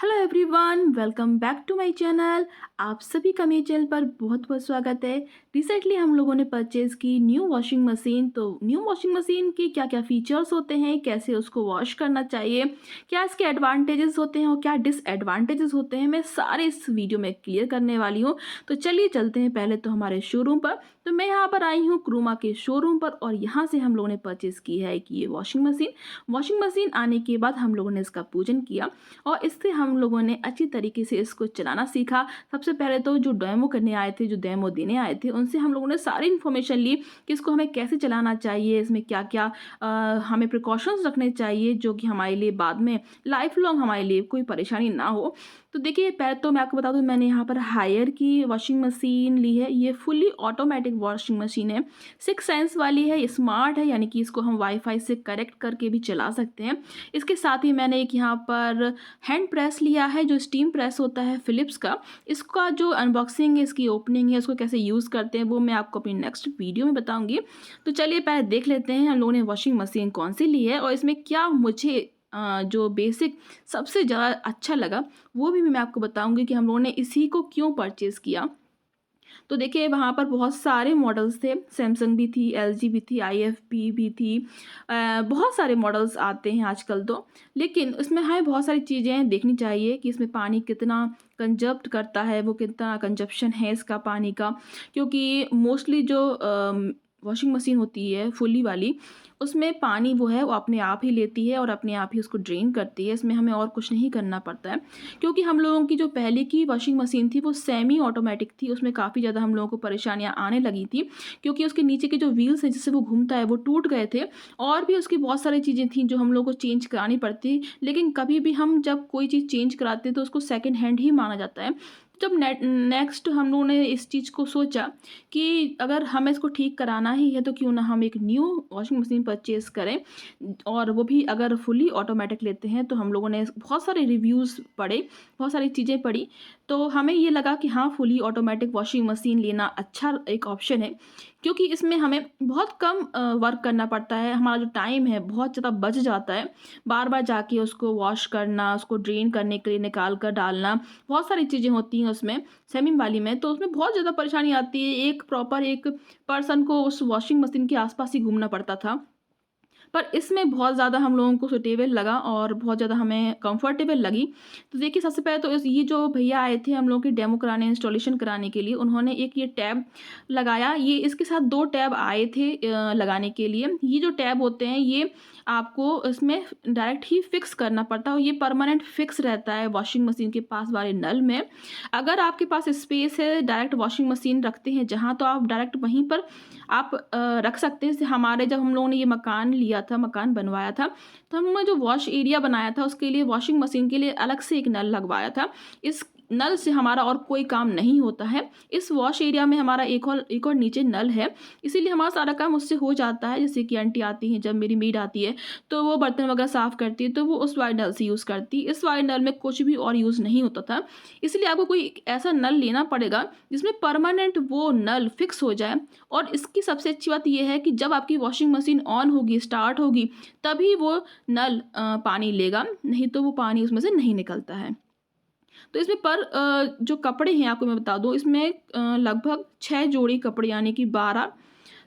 Hello everyone, welcome back to my channel. आप सभी का मेरे चैनल पर बहुत बहुत स्वागत है। रिसेंटली हम लोगों ने परचेज़ की न्यू वॉशिंग मशीन। तो न्यू वॉशिंग मशीन के क्या क्या फीचर्स होते हैं, कैसे उसको वॉश करना चाहिए, क्या इसके एडवांटेजेस होते हैं और क्या डिसएडवांटेजेस होते हैं, मैं सारे इस वीडियो में क्लियर करने वाली हूँ। तो चलिए चलते हैं पहले तो हमारे शोरूम पर। तो मैं यहाँ पर आई हूँ क्रोमा के शोरूम पर और यहाँ से हम लोगों ने परचेज़ की है कि ये वॉशिंग मशीन आने के बाद हम लोगों ने इसका पूजन किया और इससे हम लोगों ने अच्छी तरीके से इसको चलाना सीखा। सबसे पहले तो जो डेमो करने आए थे, जो डेमो देने आए थे, उनसे हम लोगों ने सारी इन्फॉर्मेशन ली कि इसको हमें कैसे चलाना चाहिए, इसमें क्या-क्या हमें प्रिकॉशंस रखने चाहिए जो कि हमारे लिए बाद में लाइफ लॉन्ग हमारे लिए कोई परेशानी ना हो। तो देखिए, पहले तो मैं आपको बता दूँ, मैंने यहाँ पर हायर की वॉशिंग मशीन ली है। ये फुली ऑटोमेटिक वॉशिंग मशीन है, 6 सेंस वाली है, स्मार्ट है, यानी कि इसको हम वाईफाई से कनेक्ट करके भी चला सकते हैं। इसके साथ ही मैंने एक यहाँ पर हैंड प्रेस लिया है, जो स्टीम प्रेस होता है फ़िलिप्स का। इसका जो अनबॉक्सिंग है, इसकी ओपनिंग है, इसको कैसे यूज़ करते हैं, वो मैं आपको अपनी नेक्स्ट वीडियो में बताऊँगी। तो चलिए पहले देख लेते हैं हम लोगों ने वॉशिंग मशीन कौन सी ली है और इसमें क्या मुझे जो बेसिक सबसे ज़्यादा अच्छा लगा, वो भी मैं आपको बताऊँगी कि हम लोगों ने इसी को क्यों परचेज़ किया। तो देखिए, वहाँ पर बहुत सारे मॉडल्स थे, सैमसंग भी थी, एलजी भी थी, आईएफबी भी थी। बहुत सारे मॉडल्स आते हैं आजकल तो। लेकिन इसमें हमें बहुत सारी चीज़ें देखनी चाहिए कि इसमें पानी कितना कंजप्ट करता है, वो कितना कंजप्शन है इसका पानी का। क्योंकि मोस्टली जो वॉशिंग मशीन होती है फुल्ली वाली, उसमें पानी वो है वो अपने आप ही लेती है और अपने आप ही उसको ड्रेन करती है। इसमें हमें और कुछ नहीं करना पड़ता है। क्योंकि हम लोगों की जो पहले की वॉशिंग मशीन थी वो सेमी ऑटोमेटिक थी, उसमें काफ़ी ज़्यादा हम लोगों को परेशानियाँ आने लगी थी। क्योंकि उसके नीचे के जो व्हील्स हैं जिससे वो घूमता है, वो टूट गए थे और भी उसकी बहुत सारी चीज़ें थी जो हम लोग को चेंज करानी पड़ती। लेकिन कभी भी हम जब कोई चीज़ चेंज कराते हैं तो उसको सेकंड हैंड ही माना जाता है। जब नेक्स्ट हम लोगों ने इस चीज़ को सोचा कि अगर हमें इसको ठीक कराना ही है तो क्यों ना हम एक न्यू वॉशिंग मशीन परचेज़ करें, और वो भी अगर फुली ऑटोमेटिक लेते हैं। तो हम लोगों ने बहुत सारे रिव्यूज़ पढ़े, बहुत सारी चीज़ें पढ़ी, तो हमें ये लगा कि हाँ, फुली ऑटोमेटिक वॉशिंग मशीन लेना अच्छा एक ऑप्शन है। क्योंकि इसमें हमें बहुत कम वर्क करना पड़ता है, हमारा जो टाइम है बहुत ज़्यादा बच जाता है। बार-बार जाके उसको वॉश करना, उसको ड्रेन करने के लिए निकाल कर डालना, बहुत सारी चीज़ें होती हैं उसमें, सेमी वाली में, तो उसमें बहुत ज़्यादा परेशानी आती है। एक पर्सन को उस वॉशिंग मशीन के आस-पास ही घूमना पड़ता था। पर इसमें बहुत ज़्यादा हम लोगों को सूटेबल लगा और बहुत ज़्यादा हमें कंफर्टेबल लगी। तो देखिए, सबसे पहले तो ये जो भैया आए थे हम लोगों की डेमो कराने, इंस्टॉलेशन कराने के लिए, उन्होंने एक ये टैब लगाया। ये इसके साथ 2 टैब आए थे लगाने के लिए। ये जो टैब होते हैं, ये आपको इसमें डायरेक्ट ही फिक्स करना पड़ता है और ये परमानेंट फिक्स रहता है वॉशिंग मशीन के पास वाले नल में। अगर आपके पास स्पेस है, डायरेक्ट वॉशिंग मशीन रखते हैं जहाँ, तो आप डायरेक्ट वहीं पर आप रख सकते हैं। जैसे हमारे जब हम लोगों ने ये मकान लिया था, मकान बनवाया था, तो हमने जो वॉश एरिया बनाया था उसके लिए वॉशिंग मशीन के लिए अलग से एक नल लगवाया था। इस नल से हमारा और कोई काम नहीं होता है। इस वॉश एरिया में हमारा एक और नीचे नल है, इसीलिए हमारा सारा काम उससे हो जाता है। जैसे कि आंटी आती हैं, जब मेरी मेड आती है तो वो बर्तन वगैरह साफ़ करती है, तो वो उस वाले नल से यूज़ करती है। इस वाले नल में कुछ भी और यूज़ नहीं होता था। इसलिए आपको कोई एक ऐसा नल लेना पड़ेगा जिसमें परमानेंट वो नल फिक्स हो जाए। और इसकी सबसे अच्छी बात ये है कि जब आपकी वॉशिंग मशीन ऑन होगी, स्टार्ट होगी, तभी वो नल पानी लेगा, नहीं तो वो पानी उसमें से नहीं निकलता है। तो इसमें जो कपड़े हैं आपको मैं बता दूँ, इसमें लगभग 6 जोड़ी कपड़े, यानी कि 12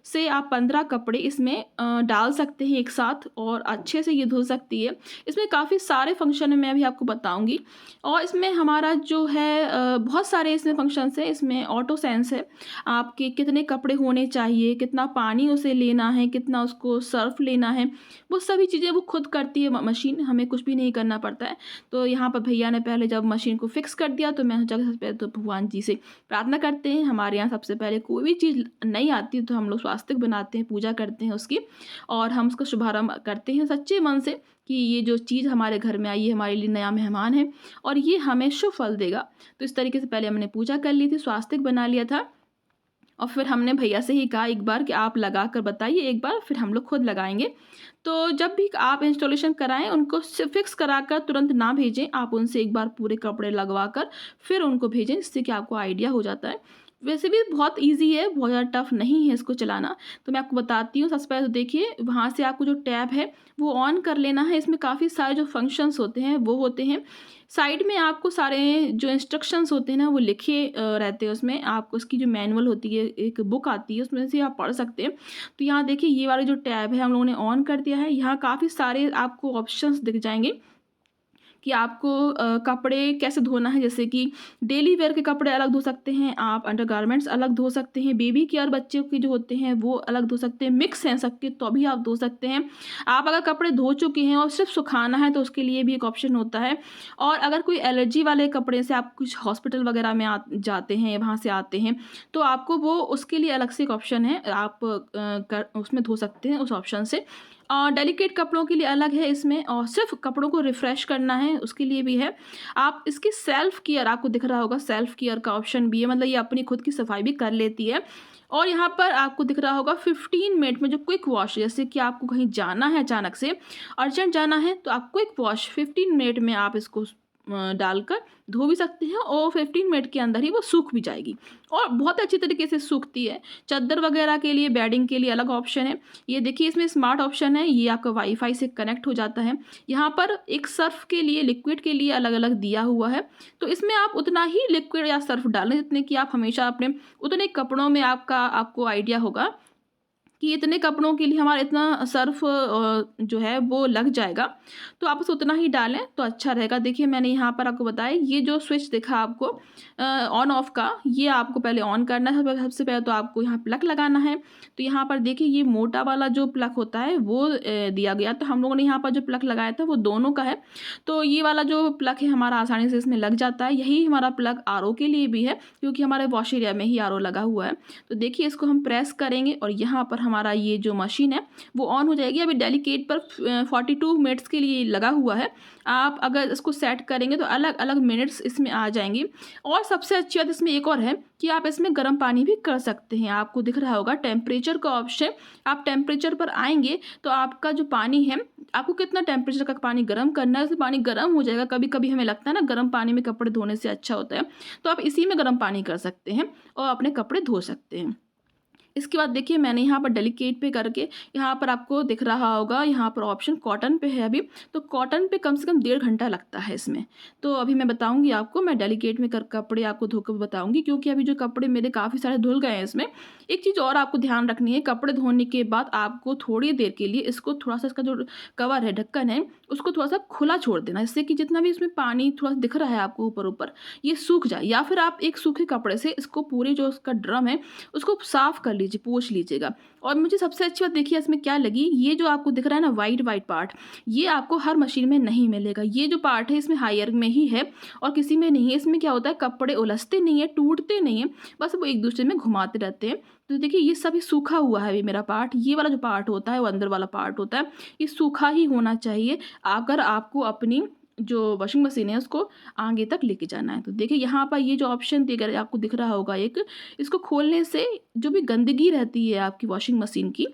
से आप 15 कपड़े इसमें डाल सकते हैं एक साथ और अच्छे से ये धुल सकती है। इसमें काफ़ी सारे फंक्शन है, मैं अभी आपको बताऊँगी। और इसमें हमारा जो है बहुत सारे इसमें फंक्शंस हैं। इसमें ऑटो सेंस है, आपके कितने कपड़े होने चाहिए, कितना पानी उसे लेना है, कितना उसको सर्फ़ लेना है, वो सभी चीज़ें वो खुद करती है मशीन, हमें कुछ भी नहीं करना पड़ता है। तो यहाँ पर भैया ने पहले जब मशीन को फिक्स कर दिया, तो मैं सोचा कि सबसे पहले तो भगवान जी से प्रार्थना करते हैं। हमारे यहाँ सबसे पहले कोई भी चीज़ नहीं आती तो हम लोग स्वास्तिक बनाते हैं, पूजा करते हैं उसकी, और हम उसका शुभारंभ करते हैं सच्चे मन से कि ये जो चीज़ हमारे घर में आई है, हमारे लिए नया मेहमान है और ये हमें शुभ फल देगा। तो इस तरीके से पहले हमने पूजा कर ली थी, स्वास्तिक बना लिया था और फिर हमने भैया से ही कहा एक बार कि आप लगा कर बताइए एक बार, फिर हम लोग खुद लगाएँगे। तो जब भी आप इंस्टॉलेशन कराएँ, उनको फिक्स कराकर तुरंत ना भेजें, आप उनसे एक बार पूरे कपड़े लगवा कर फिर उनको भेजें, जिससे कि आपको आइडिया हो जाता है। वैसे भी बहुत ईज़ी है, बहुत ज़्यादा टफ़ नहीं है इसको चलाना। तो मैं आपको बताती हूँ। सबसे पहले तो देखिए, वहाँ से आपको जो टैब है वो ऑन कर लेना है। इसमें काफ़ी सारे जो फंक्शंस होते हैं वो होते हैं। साइड में आपको सारे जो इंस्ट्रक्शंस होते हैं ना वो लिखे रहते हैं उसमें। आपको उसकी जो मैनुअल होती है, एक बुक आती है, उसमें से आप पढ़ सकते हैं। तो यहाँ देखिए, ये वाला जो टैब है हम लोगों ने ऑन कर दिया है। यहाँ काफ़ी सारे आपको ऑप्शंस दिख जाएँगे कि आपको कपड़े कैसे धोना है। जैसे कि डेली वेयर के कपड़े अलग धो सकते हैं आप, अंडरगारमेंट्स अलग धो सकते हैं, बेबी केयर बच्चे के जो होते हैं वो अलग धो सकते हैं, मिक्स हैं सबके तो भी आप धो सकते हैं। आप अगर कपड़े धो चुके हैं और सिर्फ सुखाना है तो उसके लिए भी एक ऑप्शन होता है। और अगर कोई एलर्जी वाले कपड़े से आप कुछ हॉस्पिटल वगैरह में जाते हैं, वहाँ से आते हैं, तो आपको वो उसके लिए अलग से एक ऑप्शन है, आप उसमें धो सकते हैं उस ऑप्शन से। और डेलिकेट कपड़ों के लिए अलग है इसमें, और सिर्फ कपड़ों को रिफ़्रेश करना है उसके लिए भी है। आप इसकी सेल्फ केयर, आपको दिख रहा होगा सेल्फ केयर का ऑप्शन भी है, मतलब ये अपनी खुद की सफाई भी कर लेती है। और यहाँ पर आपको दिख रहा होगा 15 मिनट में जो क्विक वॉश, जैसे कि आपको कहीं जाना है अचानक से, अर्जेंट जाना है, तो आप क्विक वॉश 15 मिनट में आप इसको डालकर धो भी सकते हैं और 15 मिनट के अंदर ही वो सूख भी जाएगी और बहुत अच्छी तरीके से सूखती है। चादर वगैरह के लिए, बेडिंग के लिए अलग ऑप्शन है। ये देखिए, इसमें स्मार्ट ऑप्शन है, ये आपका वाईफाई से कनेक्ट हो जाता है। यहाँ पर एक सर्फ के लिए, लिक्विड के लिए अलग अलग दिया हुआ है। तो इसमें आप उतना ही लिक्विड या सर्फ डालें जितने कि आप हमेशा अपने उतने कपड़ों में आपको आइडिया होगा कि इतने कपड़ों के लिए हमारा इतना सर्फ़ जो है वो लग जाएगा। तो आप बस उतना ही डालें तो अच्छा रहेगा। देखिए, मैंने यहाँ पर आपको बताया, ये जो स्विच दिखा आपको ऑन ऑफ का, ये आपको पहले ऑन करना है। सबसे पहले तो आपको यहाँ प्लग लगाना है। तो यहाँ पर देखिए, ये मोटा वाला जो प्लग होता है वो दिया गया। तो हम लोगों ने यहाँ पर जो प्लग लगाया था वो दोनों का है। तो ये वाला जो प्लग है हमारा आसानी से इसमें लग जाता है। यही हमारा प्लग आरओ के लिए भी है, क्योंकि हमारे वॉश एरिया में ही आरओ लगा हुआ है। तो देखिए, इसको हम प्रेस करेंगे और यहाँ पर हमारा ये जो मशीन है वो ऑन हो जाएगी। अभी डेलीकेट पर 42 मिनट्स के लिए लगा हुआ है। आप अगर इसको सेट करेंगे तो अलग अलग मिनट्स इसमें आ जाएंगी। और सबसे अच्छी बात इसमें एक और है कि आप इसमें गर्म पानी भी कर सकते हैं। आपको दिख रहा होगा टेम्परेचर का ऑप्शन, आप टेम्परेचर पर आएंगे तो आपका जो पानी है, आपको कितना टेम्परेचर का पानी गर्म करना है, उससे पानी गर्म हो जाएगा। कभी कभी हमें लगता है ना गर्म पानी में कपड़े धोने से अच्छा होता है, तो आप इसी में गर्म पानी कर सकते हैं और अपने कपड़े धो सकते हैं। इसके बाद देखिए, मैंने यहाँ पर डेलीकेट पे करके, यहाँ पर आपको दिख रहा होगा, यहाँ पर ऑप्शन कॉटन पे है अभी। तो कॉटन पे कम से कम 1.5 घंटा लगता है इसमें। तो अभी मैं बताऊँगी आपको, मैं डेलीकेट में कर कपड़े आपको धोकर बताऊँगी, क्योंकि अभी जो कपड़े मेरे काफ़ी सारे धुल गए हैं इसमें। एक चीज़ और आपको ध्यान रखनी है, कपड़े धोने के बाद आपको थोड़ी देर के लिए इसको थोड़ा-सा, इसका जो कवर है, ढक्कन है, उसको थोड़ा-सा खुला छोड़ देना, जिससे कि जितना भी इसमें पानी थोड़ा दिख रहा है आपको ऊपर-ऊपर, ये सूख जाए। या फिर आप एक सूखे कपड़े से इसको पूरे जो उसका ड्रम है उसको साफ़ कर लीजिए, पोंछ लीजिएगा। और मुझे सबसे अच्छी बात देखिए इसमें क्या लगी, ये जो आपको दिख रहा है ना व्हाइट व्हाइट पार्ट, ये आपको हर मशीन में नहीं मिलेगा। ये जो पार्ट है इसमें हायर में ही है और किसी में नहीं है। इसमें क्या होता है, कपड़े उलझते नहीं है, टूटते नहीं है, बस वो एक दूसरे में घुमाते रहते हैं। तो देखिए, ये सभी सूखा हुआ है अभी मेरा पार्ट। ये वाला जो पार्ट होता है, वो अंदर वाला पार्ट होता है, ये सूखा ही होना चाहिए अगर आपको अपनी जो वॉशिंग मशीन है उसको आगे तक लेके जाना है। तो देखिए, यहाँ पर ये जो ऑप्शन दिख आपको दिख रहा होगा एक, इसको खोलने से जो भी गंदगी रहती है आपकी वॉशिंग मशीन की,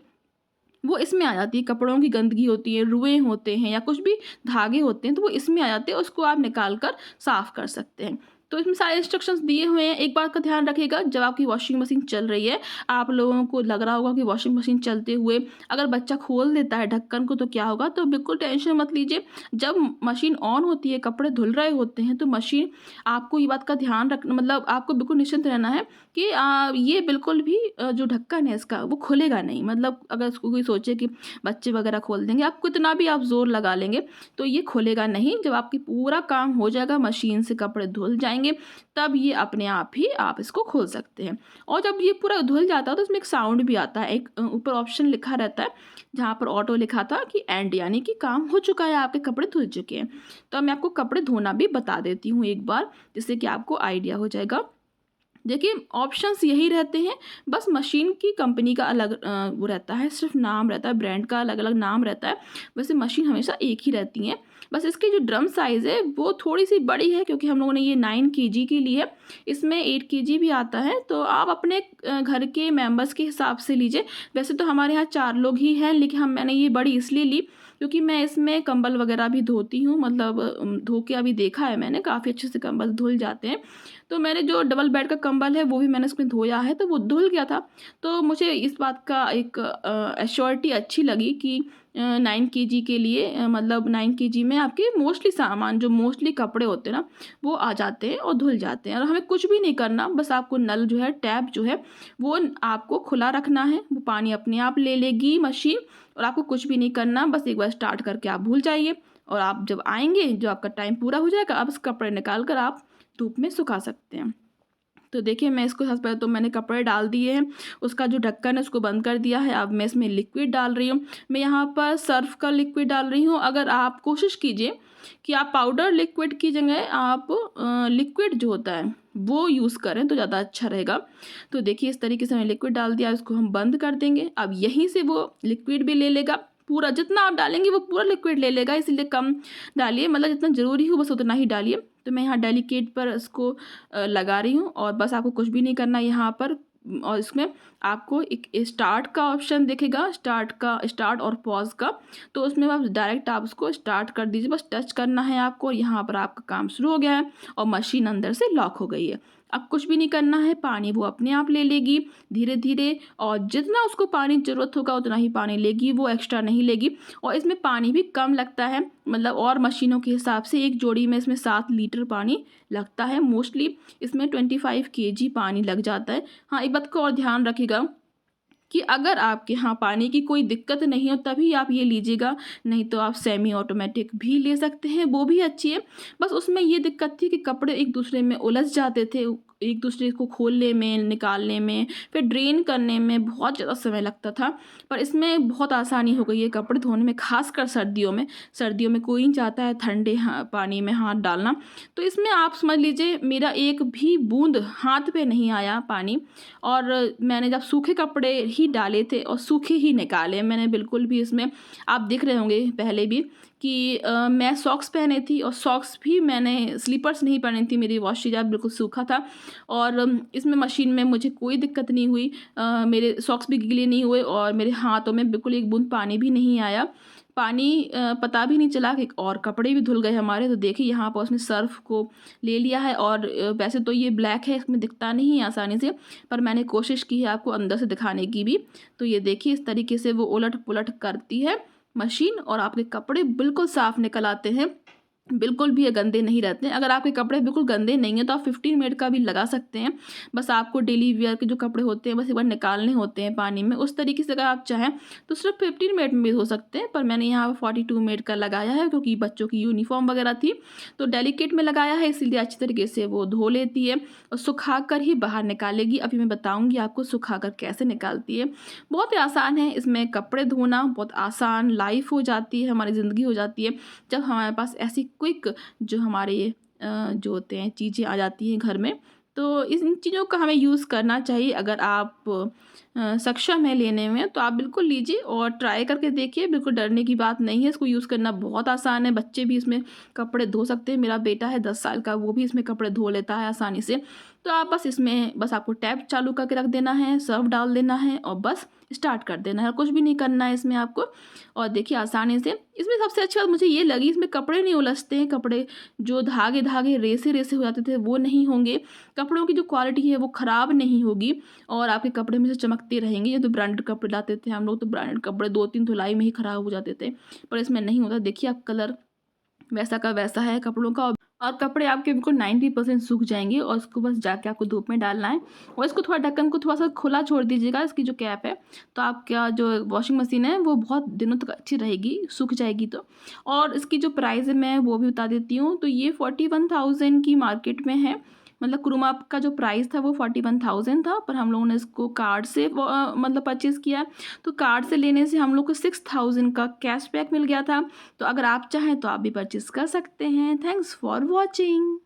वो इसमें आ जाती है। कपड़ों की गंदगी होती है, रुएँ होते हैं या कुछ भी धागे होते हैं, तो वो इसमें आ जाते हैं। उसको आप निकाल कर साफ़ कर सकते हैं। तो इसमें सारे इंस्ट्रक्शंस दिए हुए हैं। एक बात का ध्यान रखिएगा, जब आपकी वॉशिंग मशीन चल रही है, आप लोगों को लग रहा होगा कि वॉशिंग मशीन चलते हुए अगर बच्चा खोल देता है ढक्कन को तो क्या होगा, तो बिल्कुल टेंशन मत लीजिए। जब मशीन ऑन होती है, कपड़े धुल रहे होते हैं, तो मशीन, आपको ये बात का ध्यान रखना, मतलब आपको बिल्कुल निश्चिंत रहना है कि ये बिल्कुल भी जो ढक्कन है इसका वो खुलेगा नहीं। मतलब अगर इसको कोई सोचे कि बच्चे वगैरह खोल देंगे, आप कितना भी आप ज़ोर लगा लेंगे तो ये खुलेगा नहीं। जब आपकी पूरा काम हो जाएगा, मशीन से कपड़े धुल जाएंगे, तब ये अपने आप ही आप इसको खोल सकते हैं। और जब ये पूरा धुल जाता है तो इसमें एक साउंड भी आता है, एक ऊपर ऑप्शन लिखा रहता है जहाँ पर ऑटो लिखा था कि एंड, यानी कि काम हो चुका है, आपके कपड़े धुल चुके हैं। तो अब मैं आपको कपड़े धोना भी बता देती हूँ एक बार, जिससे कि आपको आइडिया हो जाएगा। देखिए, ऑप्शंस यही रहते हैं, बस मशीन की कंपनी का अलग वो रहता है, सिर्फ नाम रहता है, ब्रांड का अलग अलग नाम रहता है। वैसे मशीन हमेशा एक ही रहती है। बस इसकी जो ड्रम साइज़ है वो थोड़ी सी बड़ी है, क्योंकि हम लोगों ने ये 9 केजी की ली है। इसमें 8 केजी भी आता है, तो आप अपने घर के मेंबर्स के हिसाब से लीजिए। वैसे तो हमारे यहाँ 4 लोग ही हैं, लेकिन मैंने ये बड़ी इसलिए ली क्योंकि मैं इसमें कंबल वगैरह भी धोती हूँ, मतलब धो के अभी देखा है मैंने, काफ़ी अच्छे से कंबल धुल जाते हैं। तो मैंने जो डबल बेड का कंबल है वो भी मैंने उसमें धोया है, तो वो धुल गया था। तो मुझे इस बात का एक एश्योरिटी अच्छी लगी कि 9 केजी के लिए मतलब 9 केजी में आपके मोस्टली सामान, जो मोस्टली कपड़े होते हैं ना, वो आ जाते हैं और धुल जाते हैं। और हमें कुछ भी नहीं करना, बस आपको नल जो है, टैप जो है, वो आपको खुला रखना है, वो पानी अपने आप ले लेगी मशीन। और आपको कुछ भी नहीं करना, बस एक बार स्टार्ट करके आप भूल जाइए। और आप जब आएंगे, जो आपका टाइम पूरा हो जाएगा, आप इस कपड़े निकाल कर आप धूप में सुखा सकते हैं। तो देखिए, मैं इसको सबसे पहले तो मैंने कपड़े डाल दिए हैं, उसका जो ढक्कन है उसको बंद कर दिया है। अब मैं इसमें लिक्विड डाल रही हूँ। मैं यहाँ पर सर्फ का लिक्विड डाल रही हूँ। अगर आप कोशिश कीजिए कि आप पाउडर लिक्विड की जगह आप लिक्विड जो होता है वो यूज़ करें तो ज़्यादा अच्छा रहेगा। तो देखिए, इस तरीके से मैंने लिक्विड डाल दिया, इसको हम बंद कर देंगे। अब यहीं से वो लिक्विड भी ले लेगा, पूरा जितना आप डालेंगे वो पूरा लिक्विड ले लेगा, इसलिए कम डालिए, मतलब जितना ज़रूरी हो बस उतना ही डालिए। तो मैं यहाँ डेलिकेट पर इसको लगा रही हूँ, और बस आपको कुछ भी नहीं करना यहाँ पर। और इसमें आपको एक स्टार्ट का ऑप्शन दिखेगा, स्टार्ट और पॉज का। तो उसमें आप डायरेक्ट आप उसको स्टार्ट कर दीजिए, बस टच करना है आपको, और यहाँ पर आपका काम शुरू हो गया है और मशीन अंदर से लॉक हो गई है। अब कुछ भी नहीं करना है, पानी वो अपने आप ले लेगी धीरे धीरे, और जितना उसको पानी की ज़रूरत होगा उतना ही पानी लेगी, वो एक्स्ट्रा नहीं लेगी। और इसमें पानी भी कम लगता है, मतलब और मशीनों के हिसाब से एक जोड़ी में इसमें 7 लीटर पानी लगता है। मोस्टली इसमें 25 केजी पानी लग जाता है। हाँ, एक बात को और ध्यान रखिएगा कि अगर आपके यहाँ पानी की कोई दिक्कत नहीं हो तभी आप ये लीजिएगा, नहीं तो आप सेमी ऑटोमेटिक भी ले सकते हैं, वो भी अच्छी है। बस उसमें ये दिक्कत थी कि कपड़े एक दूसरे में उलझ जाते थे, एक दूसरे को खोलने में, निकालने में, फिर ड्रेन करने में बहुत ज़्यादा समय लगता था। पर इसमें बहुत आसानी हो गई है कपड़े धोने में, खासकर सर्दियों में। सर्दियों में कोई नहीं चाहता है ठंडे पानी में हाथ डालना। तो इसमें आप समझ लीजिए मेरा एक भी बूंद हाथ पे नहीं आया पानी। और मैंने जब सूखे कपड़े ही डाले थे और सूखे ही निकाले मैंने, बिल्कुल भी इसमें आप देख रहे होंगे पहले भी कि मैं सॉक्स पहने थी, और सॉक्स भी मैंने स्लीपर्स नहीं पहनी थी, मेरी वॉश किया बिल्कुल सूखा था। और इसमें मशीन में मुझे कोई दिक्कत नहीं हुई, मेरे सॉक्स भी गीले नहीं हुए, और मेरे हाथों में बिल्कुल एक बूंद पानी भी नहीं आया। पानी पता भी नहीं चला कि, और कपड़े भी धुल गए हमारे। तो देखिए, यहाँ पर उसने सर्फ को ले लिया है, और वैसे तो ये ब्लैक है, इसमें दिखता नहीं है आसानी से, पर मैंने कोशिश की है आपको अंदर से दिखाने की भी। तो ये देखिए, इस तरीके से वो उलट पुलट करती है मशीन, और आपके कपड़े बिल्कुल साफ़ निकल आते हैं, बिल्कुल भी ये गंदे नहीं रहते हैं। अगर आपके कपड़े बिल्कुल गंदे नहीं हैं तो आप 15 मिनट का भी लगा सकते हैं। बस आपको डेली वियर के जो कपड़े होते हैं बस एक बार निकालने होते हैं पानी में। उस तरीके से अगर आप चाहें तो सिर्फ 15 मिनट में भी हो सकते हैं, पर मैंने यहाँ 42 मिनट का लगाया है, क्योंकि बच्चों की यूनिफॉर्म वगैरह थी तो डेलिकेट में लगाया है, इसीलिए अच्छी तरीके से वो धो लेती है और सुखा कर ही बाहर निकालेगी। अभी मैं बताऊँगी आपको सुखा कर कैसे निकालती है। बहुत ही आसान है, इसमें कपड़े धोना बहुत आसान, लाइफ हो जाती है, हमारी ज़िंदगी हो जाती है जब हमारे पास ऐसी क्विक जो हमारे जो होते हैं चीज़ें आ जाती हैं घर में। तो इन चीज़ों का हमें यूज़ करना चाहिए। अगर आप सक्षम है लेने में तो आप बिल्कुल लीजिए और ट्राई करके देखिए, बिल्कुल डरने की बात नहीं है। इसको यूज़ करना बहुत आसान है, बच्चे भी इसमें कपड़े धो सकते हैं। मेरा बेटा है 10 साल का, वो भी इसमें कपड़े धो लेता है आसानी से। तो आप बस आपको टैप चालू करके रख देना है, सर्फ डाल देना है और बस स्टार्ट कर देना है, कुछ भी नहीं करना है इसमें आपको। और देखिए आसानी से, इसमें सबसे अच्छी बात मुझे ये लगी, इसमें कपड़े नहीं उलझते हैं, कपड़े जो धागे धागे रेसे रेसे हो जाते थे वो नहीं होंगे, कपड़ों की जो क्वालिटी है वो ख़राब नहीं होगी और आपके कपड़े में से चमकते रहेंगे। ये तो ब्रांडेड कपड़े लाते थे हम लोग, तो ब्रांडेड कपड़े 2-3 धुलाई में ही ख़राब हो जाते थे, पर इसमें नहीं होता। देखिए आप, कलर वैसा का वैसा है कपड़ों का, और कपड़े आपके बिल्कुल 90% सूख जाएंगे। और इसको बस जाके आपको धूप में डालना है और इसको थोड़ा ढक्कन को थोड़ा सा खुला छोड़ दीजिएगा, इसकी जो कैप है, तो आपका जो वॉशिंग मशीन है वो बहुत दिनों तक अच्छी रहेगी, सूख जाएगी तो। और इसकी जो प्राइस है मैं वो भी बता देती हूँ। तो ये 41,000 की मार्केट में है, मतलब क्रोमा का जो प्राइस था वो 41,000 था, पर हम लोगों ने इसको कार्ड से मतलब परचेज़ किया। तो कार्ड से लेने से हम लोग को 6,000 का कैशबैक मिल गया था। तो अगर आप चाहें तो आप भी परचेज़ कर सकते हैं। Thanks for watching.